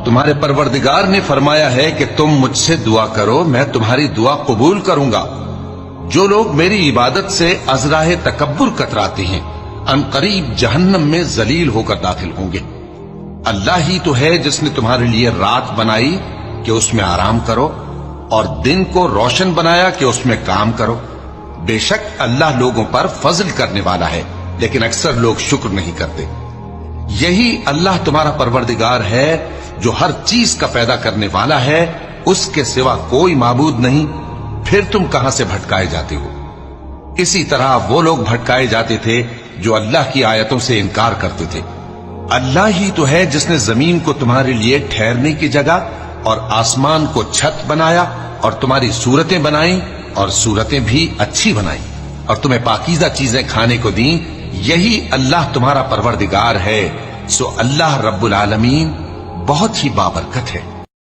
تمہارے پروردگار نے فرمایا ہے کہ تم مجھ سے دعا کرو، میں تمہاری دعا قبول کروں گا۔ جو لوگ میری عبادت سے ازراہ تکبر کتراتے ہیں ان قریب جہنم میں ذلیل ہو کر داخل ہوں گے۔ اللہ ہی تو ہے جس نے تمہارے لیے رات بنائی کہ اس میں آرام کرو، اور دن کو روشن بنایا کہ اس میں کام کرو۔ بے شک اللہ لوگوں پر فضل کرنے والا ہے، لیکن اکثر لوگ شکر نہیں کرتے۔ یہی اللہ تمہارا پروردگار ہے جو ہر چیز کا پیدا کرنے والا ہے، اس کے سوا کوئی معبود نہیں، پھر تم کہاں سے بھٹکائے جاتے ہو؟ اسی طرح وہ لوگ بھٹکائے جاتے تھے جو اللہ کی آیتوں سے انکار کرتے تھے۔ اللہ ہی تو ہے جس نے زمین کو تمہارے لیے ٹھہرنے کی جگہ اور آسمان کو چھت بنایا، اور تمہاری صورتیں بنائیں اور صورتیں بھی اچھی بنائیں، اور تمہیں پاکیزہ چیزیں کھانے کو دیں۔ یہی اللہ تمہارا پروردگار ہے، سو اللہ رب العالمین بہت ہی بابرکت ہے۔